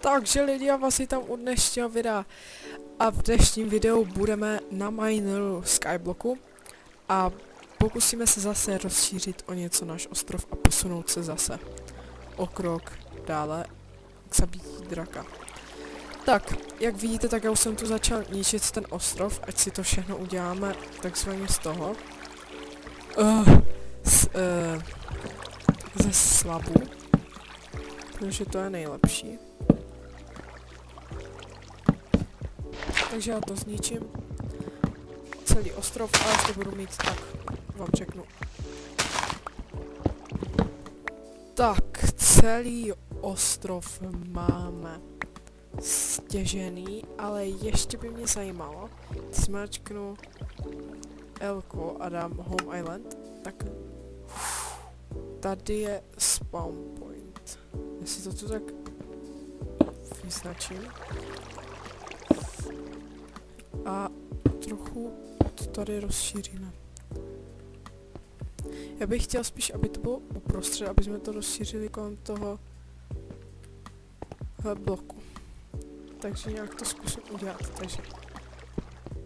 Takže lidi, já vás vítám u dnešního videa. A v dnešním videu budeme na mineru Skyblocku a pokusíme se zase rozšířit o něco náš ostrov a posunout se zase o krok dále k zabití draka. Tak, jak vidíte, tak já už jsem tu začal ničit ten ostrov, ať si to všechno uděláme takzvaně z toho. Ze slabu. Protože to je nejlepší. Takže já to zničím. Celý ostrov, a až to budu mít, tak vám řeknu. Tak, celý ostrov máme stěžený, ale ještě by mě zajímalo, smačknu L-ko a dám Home Island, tak tady je spawn point. Jestli to tu tak vyznačím. A trochu to tady rozšíříme. Já bych chtěl spíš, aby to bylo uprostřed, aby jsme to rozšířili kolem toho bloku. Takže nějak to zkusím udělat. Takže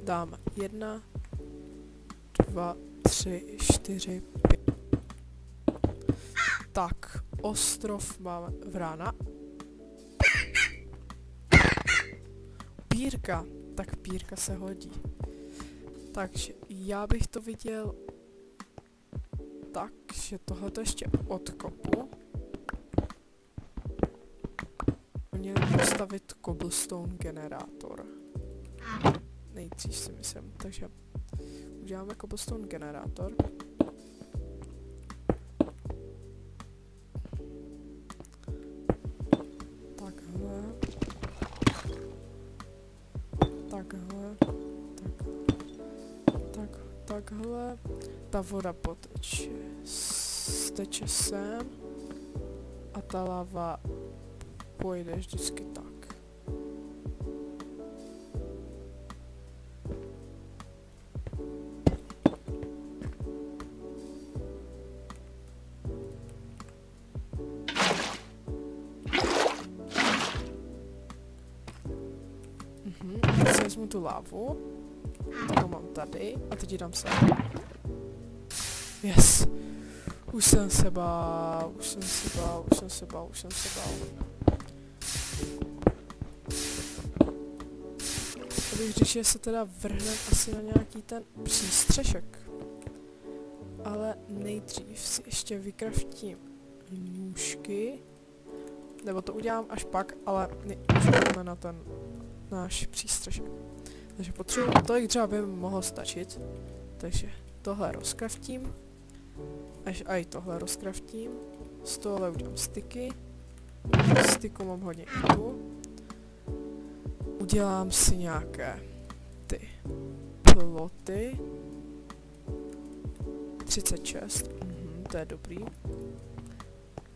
dáme 1, 2, 3, 4, 5. Tak, ostrov máme vrána. Pírka. Tak pírka se hodí. Takže já bych to viděl tak, že tohleto ještě odkopu. Měli postavit cobblestone generátor. Nejdřív si myslím. Takže uděláme cobblestone generátor. Takhle, ta voda steče sem a ta lava pojde vždycky tak. Teď vezmu tu lávu. Tak ho mám tady a teď ji dám sem. Yes. Už jsem se bál. Abych říct, že se teda vrhnem asi na nějaký ten přístřešek. Ale nejdřív si ještě vykraftím nůžky. Nebo to udělám až pak, ale už na ten náš přístřešek. Takže potřebuji, tolik třeba by mohlo stačit. Takže tohle rozkraftím. Až i tohle rozkraftím. Z tohle udělám styky. Styku mám hodně tu. Udělám si nějaké ty ploty. 36. To je dobrý.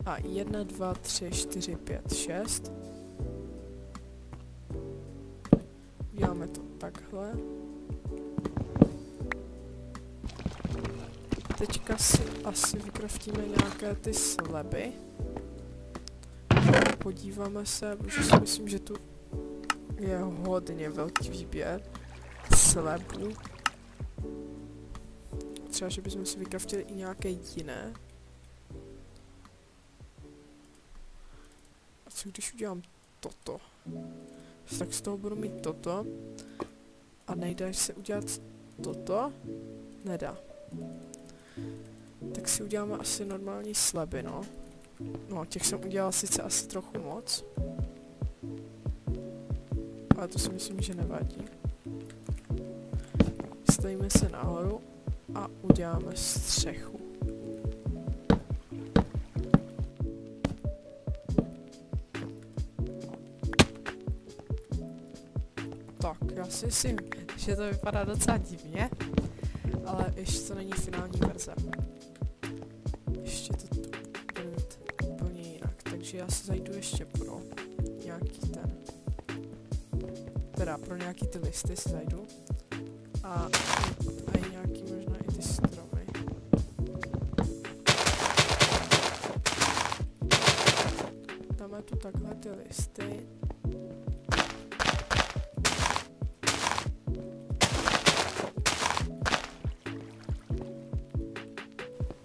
A 1, 2, 3, 4, 5, 6. Uděláme to takhle. Teďka si asi vykraftíme nějaké ty sleby. Podíváme se, protože si myslím, že tu je hodně velký výběr slebů. Třeba, že bychom si vykraftili i nějaké jiné. A co když udělám toto? Tak z toho budu mít toto. A nejde se udělat toto? Nedá. Tak si uděláme asi normální sleby, no. No, těch jsem udělal sice asi trochu moc. Ale to si myslím, že nevadí. Stavíme se nahoru a uděláme střechu. Tak, já si myslím, že to vypadá docela divně, ale ještě to není finální verze. Ještě to tu bude mít úplně jinak, takže já se zajdu ještě pro nějaký ten, teda pro nějaký ty listy se zajdu a i nějaký možná i ty stromy. Dáme tu takhle ty listy.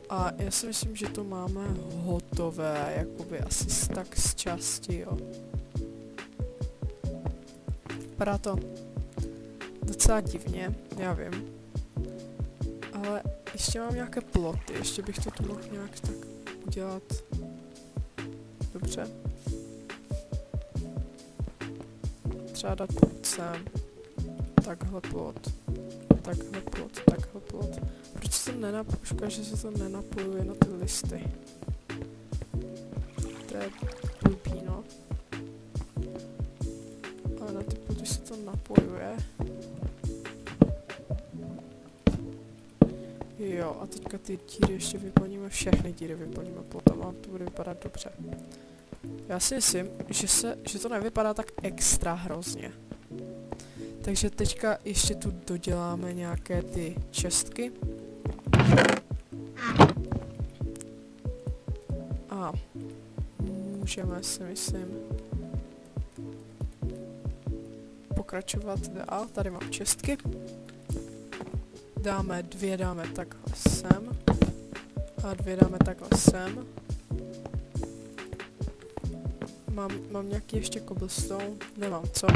A já si myslím, že to máme hotové, jakoby asi tak z části, jo. Vypadá to docela divně, já vím. Ale ještě mám nějaké ploty, ještě bych to tu mohl nějak tak udělat. Dobře. Třeba dát plot sem. Takhle plot. Takhle plot, takhle plot. Proč se to škoda, že se to nenapojuje na ty listy. To je blbý, no. Ale na ty ploty se to napojuje. Jo, a teďka ty díry ještě vyplníme, všechny díry vyplníme plotama a to bude vypadat dobře. Já si myslím, že to nevypadá tak extra hrozně. Takže teďka ještě tu doděláme nějaké ty čestky. A můžeme si myslím pokračovat dál. Tady mám čestky. Dáme takhle sem. A 2 dáme takhle sem. Mám nějaký ještě cobblestone? Nemám, co?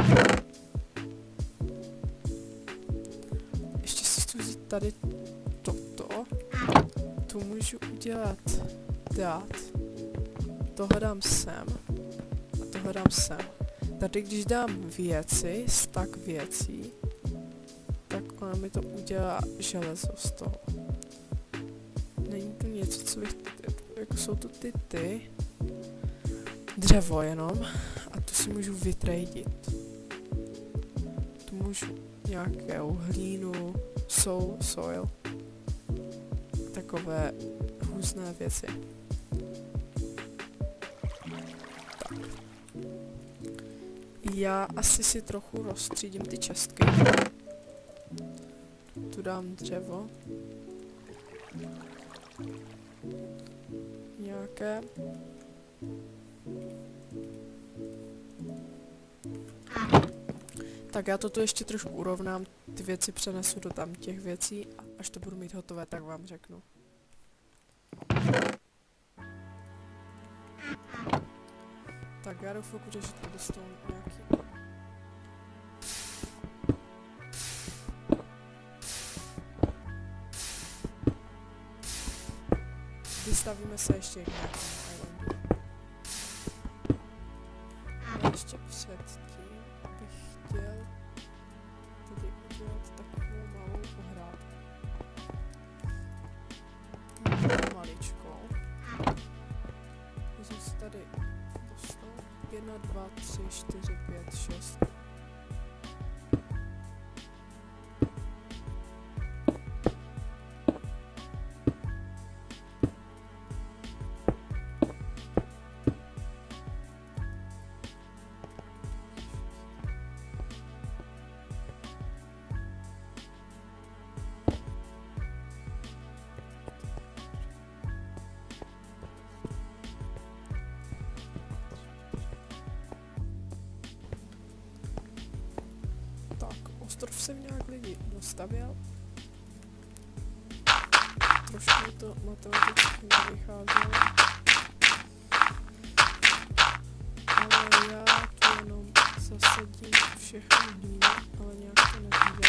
Ještě si chci vzít tady toto. Tu můžu udělat, dát. Tohle dám sem. A tohle dám sem. Tady když dám věci, stack věcí, tak ona mi to udělá železo z toho. Není tu něco, co bych, jako jsou tu ty dřevo jenom a tu si můžu vytradit. Tu můžu nějakou hlínu, soil, takové různé věci. Tak. Já asi si trochu rozstřídím ty čestky. Tu dám dřevo. Nějaké. Tak já toto ještě trošku urovnám, ty věci přenesu do tam těch věcí a až to budu mít hotové, tak vám řeknu. Tak já doufám, že to dostanu nějaký... Vystavíme se ještě k nějakému islandu. A ještě předtím bych chtěl tady udělat takovou malou ohrádku. Maličkou. Vezmu si tady dostal 1, 2, 3, 4, 5, 6. Ostrov jsem nějak lidi dostavěl. Trošku to matematicky nevycházelo. Ale já tu jenom zasadím všechny hlíny, ale nějak to nepůjde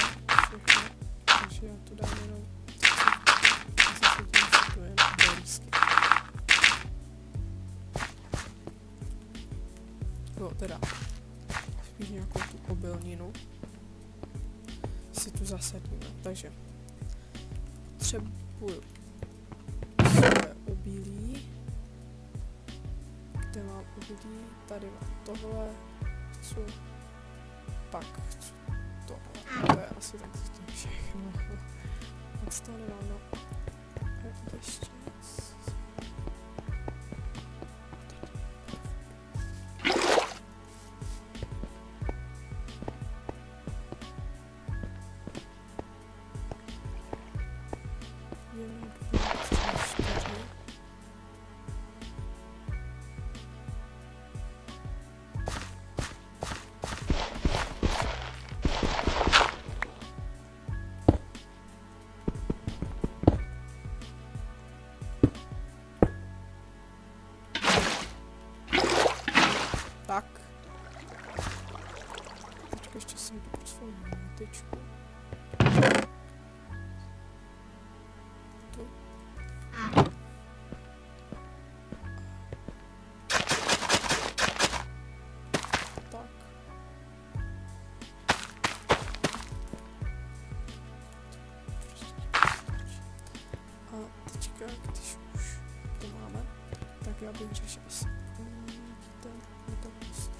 všechno. Takže já tu dám jenom zasadím si to jen berísky. No teda, spíš nějakou tu obilninu si tu zasadíme, takže potřebuju svoje obilí, kde mám obilí, tady mám tohle, chci, pak chci tohle, to je asi tak s tím všechno, moc toho nemám, no, a ještě Tak ještě si jdu pro svou matičku. Tu. Tak. A teďka, když už to máme, tak já bych řešil asi ten ostrov.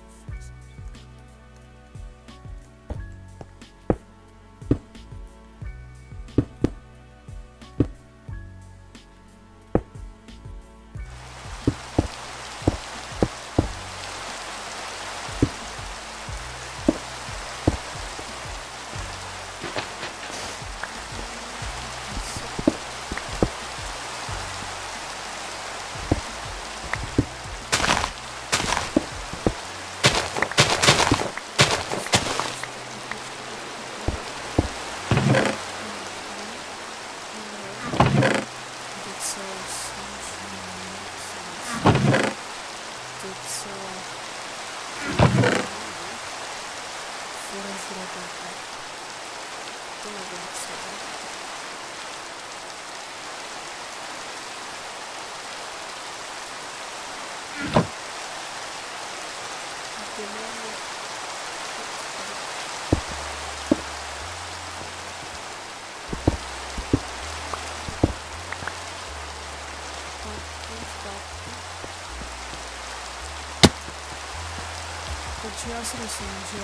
Takže já si myslím, že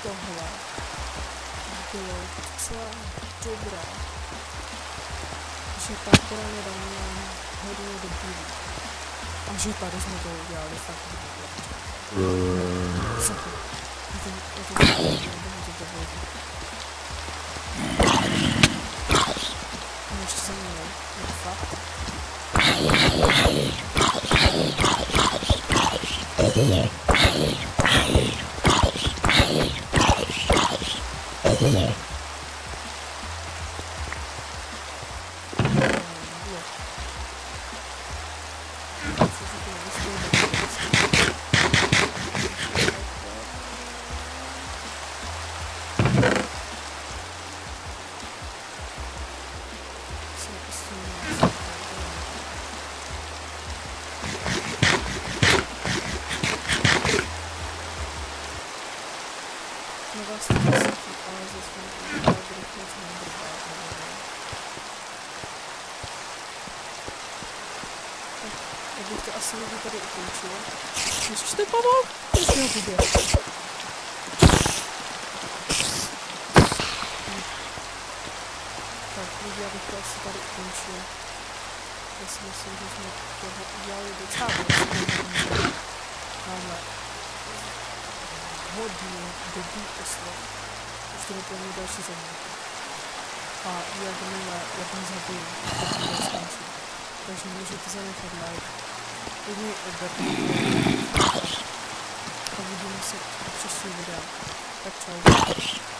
tohle bylo docela dobré, že ta pyramida měla hodně dobrý a že tady jsme to udělali fakt dobře. Ještě se mnou, je to fakt. Já bych to asi někdy tady ukončil. Můžeš ty pomoct? Ještě ho bude. Tak, lidi, já bych to asi tady ukončil. Já si myslím, že jsme toho udělali docela dost. Máme hodně dobrý oslov. Už to doplní další země. A jakmile já tam zabiju, tak to skončí. Takže můžete zanechat like. Klidně odběrněte. A vidíme se v příštím videu. Tak čau.